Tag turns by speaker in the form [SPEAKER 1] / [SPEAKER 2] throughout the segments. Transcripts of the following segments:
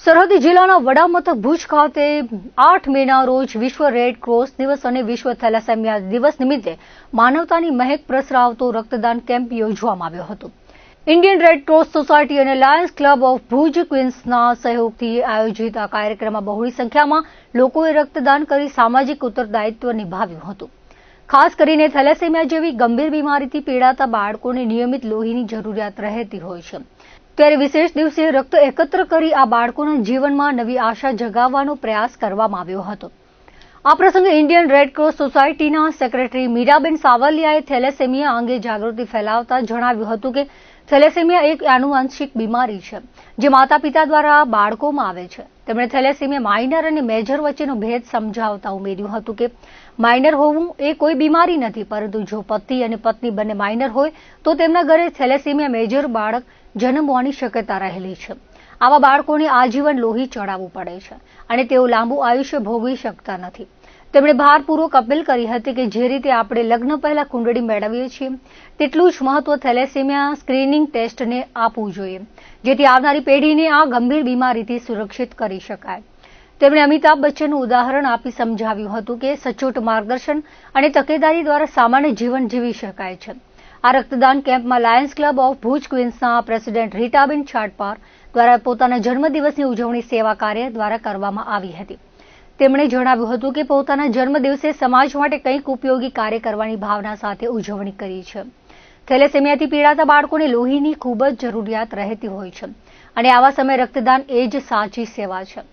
[SPEAKER 1] સરહદી જિલ્લાના વડા મથક ભુજ ખાતે 8 મેના રોજ વિશ્વ રેડ ક્રોસ દિવસ અને વિશ્વ થેલેસેમિયા દિવસ નિમિત્તે માનવતાની મહેક પ્રસરાવતો રક્તદાન કેમ્પ યોજવામાં આવ્યો હતો। ઇન્ડિયન રેડ ક્રોસ સોસાયટી અને લાયન્સ ક્લબ ઓફ ભુજ ક્વીન્સના સહયોગથી આયોજિત આ કાર્યક્રમમાં બહોળી સંખ્યામાં લોકોએ રક્તદાન કરી સામાજિક ઉત્તરદાયિત્વ નિભાવ્યું હતું। ખાસ કરીને થેલેસેમિયા જેવી ગંભીર બીમારીથી પીડાતા બાળકોને નિયમિત લોહીની જરૂરિયાત રહેતી હોય છે, ત્યારે વિશેષ દિવસે રક્ત એકત્ર કરી આ બાળકોના જીવનમાં નવી આશા જગાવવાનો પ્રયાસ કરવામાં આવ્યો હતો। આ પ્રસંગે ઇન્ડિયન રેડ ક્રોસ સોસાયટીના સેક્રેટરી મીરાબેન સાવલિયાએ થેલેસેમિયા અંગે જાગૃતિ ફેલાવતા જણાવ્યું હતું કે થેલેસેમિયા એક આનુવંશિક બીમારી છે જે માતા પિતા દ્વારા બાળકોમાં આવે છે। તેમણે થેલેસેમિયા માઇનર અને મેજર વચ્ચેનો ભેદ સમજાવતા ઉમેર્યું હતું કે માઇનર હોવું એ કોઈ બીમારી નથી, પરંતુ જો પતિ અને પત્ની બંને માઇનર હોય તો તેમના ઘરે થેલેસેમિયા મેજર બાળક જન્મવાની શક્યતા રહેલી છે। આવા બાળકોને આજીવન લોહી ચડાવવું પડે છે અને તેઓ લાંબુ આયુષ્ય ભોગવી શકતા નથી। તેમણે ભારપૂર્વક અપીલ કરી હતી કે જે રીતે આપણે લગ્ન પહેલા કુંડળી મેળવીએ છીએ તેટલું જ મહત્વ થેલેસેમિયા સ્ક્રીનિંગ ટેસ્ટને આપવું જોઈએ, જેથી આવનારી પેઢીને આ ગંભીર બીમારીથી સુરક્ષિત કરી શકાય। તેમણે અમિતાભ બચ્ચનનું ઉદાહરણ આપી સમજાવ્યું હતું કે સચોટ માર્ગદર્શન અને તકેદારી દ્વારા સામાન્ય જીવન જીવી શકાય છે। આ રક્તદાન કેમ્પમાં લાયન્સ ક્લબ ઓફ ભુજ ક્વીન્સના પ્રેસિડેન્ટ રીટાબેન છાટપાર દ્વારા પોતાના જન્મદિવસની ઉજવણી સેવા કાર્ય દ્વારા કરવામાં આવી હતી। તેમણે જણાવ્યું હતું કે પોતાના જન્મદિવસે સમાજ માટે કંઈક ઉપયોગી કાર્ય કરવાની ભાવના સાથે ઉજવણી કરી છે। થેલેસેમિયાથી પીડાતા બાળકોને લોહીની ખૂબ જ જરૂરિયાત રહેતી હોય છે અને આવા સમયે રક્તદાન એ જ સાચી સેવા છે।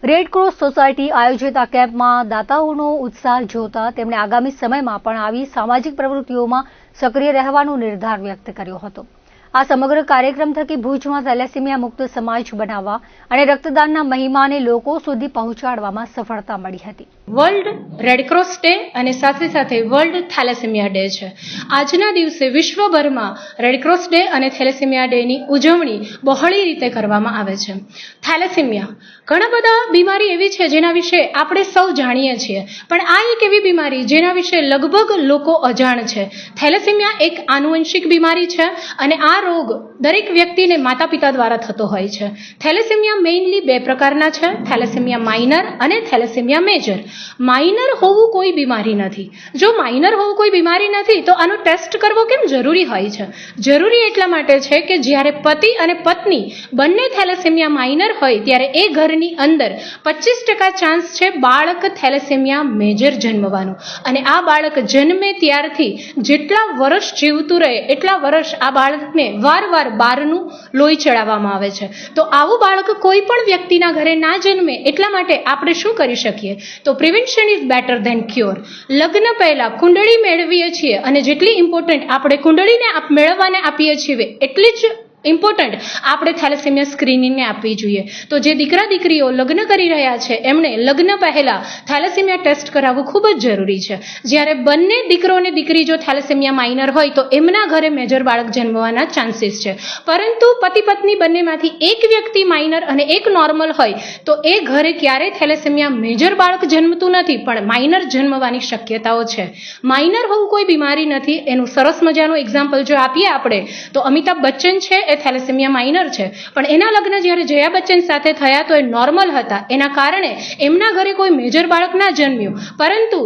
[SPEAKER 1] રેડ ક્રોસ સોસાયટી આયોજિત આ કેમ્પમાં દાતાઓનો ઉત્સાહ જોતા તેમણે આગામી સમયમાં પણ આવી સામાજિક પ્રવૃત્તિઓમાં સક્રિય રહેવાનો નિર્ધાર વ્યક્ત કર્યો હતો। આ સમગ્ર કાર્યક્રમ થકી ભુજમાં થેલેસેમિયા મુક્ત સમાજ બનાવવા અને રક્તદાનના મહિમાને લોકો સુધી પહોંચાડવામાં સફળતા મળી હતી।
[SPEAKER 2] વર્લ્ડ રેડક્રોસ ડે અને સાથે સાથે વર્લ્ડ થેલેસેમિયા ડે છે। આજના દિવસે વિશ્વભરમાં રેડક્રોસ ડે અને થેલેસેમિયા ડેની ઉજવણી બહોળી રીતે કરવામાં આવે છે। થેલેસેમિયા ઘણા બધા બીમારી એવી છે જેના વિશે આપણે સૌ જાણીએ છીએ, પણ આ એક એવી બીમારી જેના વિશે લગભગ લોકો અજાણ છે। થેલેસેમિયા એક આનુવંશિક બીમારી છે અને આ રોગ દરેક વ્યક્તિને માતા પિતા દ્વારા થતો હોય છે। થેલેસેમિયા મેઇનલી બે પ્રકારના છે, થેલેસેમિયા માઇનર અને થેલેસેમિયા મેજર। માઇનર હોવું કોઈ બીમારી નથી। જો માઇનર હોવું કોઈ બીમારી નથી તો આનો ટેસ્ટ કરવો કેમ જરૂરી હોય છે? જરૂરી એટલા માટે છે કે જ્યારે પતિ અને પત્ની બંને થેલેસેમિયા માઇનર હોય ત્યારે એ ઘરની અંદર 25% ચાન્સ છે બાળક થેલેસેમિયા મેજર જન્મવાનું, અને આ બાળક જન્મે ત્યારથી જેટલા વર્ષ જીવતું રહે એટલા વર્ષ આ બાળકને વારવાર બહારનું લોહી ચડાવવામાં આવે છે। તો આવું બાળક કોઈ પણ વ્યક્તિના ઘરે ના જન્મે એટલા માટે આપણે શું કરી શકીએ? તો prevention is better than cure. લગ્ન પહેલા કુંડળી મેળવીએ છીએ અને જેટલી ઇમ્પોર્ટન્ટ આપણે કુંડળીને મેળવવાને આપીએ છીએ એટલી જ ઇમ્પોર્ટન્ટ આપણે થેલેસેમિયા સ્ક્રીનિંગને આપવી જોઈએ। તો જે દીકરા દીકરીઓ લગ્ન કરી રહ્યા છે એમણે લગ્ન પહેલા થેલેસેમિયા ટેસ્ટ કરાવવું ખૂબ જ જરૂરી છે। જ્યારે બંને દીકરો અને દીકરી જો થેલેસેમિયા માઇનર હોય તો એમના ઘરે મેજર બાળક જન્મવાના ચાન્સીસ છે, પરંતુ પતિ પત્ની બંનેમાંથી એક વ્યક્તિ માઇનર અને એક નોર્મલ હોય તો એ ઘરે ક્યારેય થેલેસેમિયા મેજર બાળક જન્મતું નથી, પણ માઇનર જન્મવાની શક્યતાઓ છે। માઇનર હોવું કોઈ બીમારી નથી। એનું સરસ મજાનું એક્ઝામ્પલ જો આપીએ આપણે તો અમિતાભ બચ્ચન છે એ થેલેસેમિયા માઇનર છે, પણ એના લગ્ન જ્યારે જયા બચ્ચન સાથે થયા તો એ નોર્મલ હતા, એના કારણે એમના ઘરે કોઈ મેજર બાળક ના જન્મ્યું, પરંતુ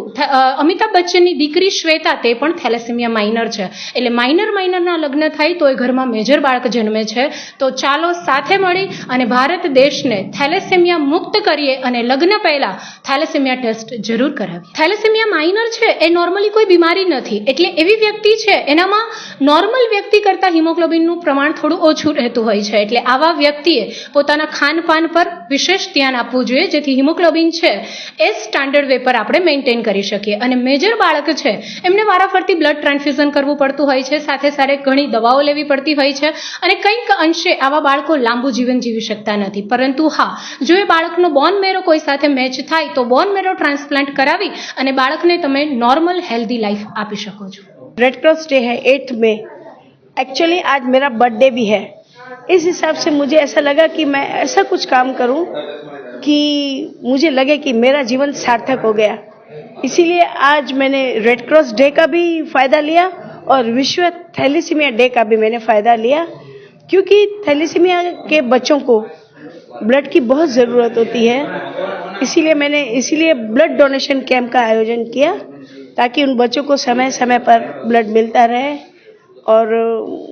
[SPEAKER 2] અમિતાભ બચ્ચનની દીકરી શ્વેતા તે પણ થેલેસેમિયા માઇનર છે। એટલે માઇનરના લગ્ન થાય તો એ ઘરમાં મેજર બાળક જન્મે છે। તો ચાલો સાથે મળી અને ભારત દેશને થેલેસેમિયા મુક્ત કરીએ અને લગ્ન પહેલા થેલેસેમિયા ટેસ્ટ જરૂર કરાવીએ। થેલેસેમિયા માઇનર છે એ નોર્મલી કોઈ બીમારી નથી, એટલે એવી વ્યક્તિ છે એનામાં નોર્મલ વ્યક્તિ કરતાં હિમોગ્લોબિનનું પ્રમાણ થોડું ઓછું રહેતું હોય છે, એટલે આવા વ્યક્તિએ પોતાના ખાનપાન પર વિશેષ ધ્યાન આપવું જોઈએ, જેથી હિમોગ્લોબિન છે એ સ્ટાન્ડર્ડ વે પર આપણે મેન્ટેન કરી શકીએ। અને મેજર બાળક છે એમને વારાફરતી બ્લડ ટ્રાન્સફ્યુઝન કરવું પડતું હોય છે, સાથે સાથે ઘણી દવાઓ લેવી પડતી હોય છે, અને કંઈક અંશે આવા બાળકો લાંબુ જીવન જીવી શકતા નથી। પરંતુ હા, જો એ બાળકનો બોન મેરો કોઈ સાથે મેચ થાય તો બોન મેરો ટ્રાન્સપ્લાન્ટ કરાવી અને બાળકને તમે નોર્મલ હેલ્ધી લાઈફ આપી શકો છો।
[SPEAKER 3] रेड क्रॉस डे है 8 मई। एक्चुअली आज मेरा बर्थडे भी है, इस हिसाब से मुझे ऐसा लगा कि मैं ऐसा कुछ काम करूं कि मुझे लगे कि मेरा जीवन सार्थक हो गया। इसीलिए आज मैंने रेड क्रॉस डे का भी फ़ायदा लिया और विश्व थैलेसीमिया डे का भी मैंने फ़ायदा लिया, क्योंकि थैलेसीमिया के बच्चों को ब्लड की बहुत ज़रूरत होती है। इसीलिए ब्लड डोनेशन कैंप का आयोजन किया, ताकि उन बच्चों को समय समय पर ब्लड मिलता रहे। और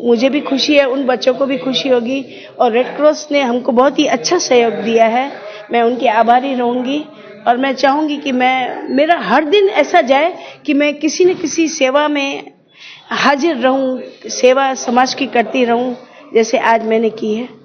[SPEAKER 3] मुझे भी खुशी है, उन बच्चों को भी खुशी होगी। और रेड क्रॉस ने हमको बहुत ही अच्छा सहयोग दिया है, मैं उनकी आभारी रहूँगी। और मैं चाहूँगी कि मेरा हर दिन ऐसा जाए कि मैं किसी न किसी सेवा में हाजिर रहूँ, सेवा समाज की करती रहूँ, जैसे आज मैंने की है।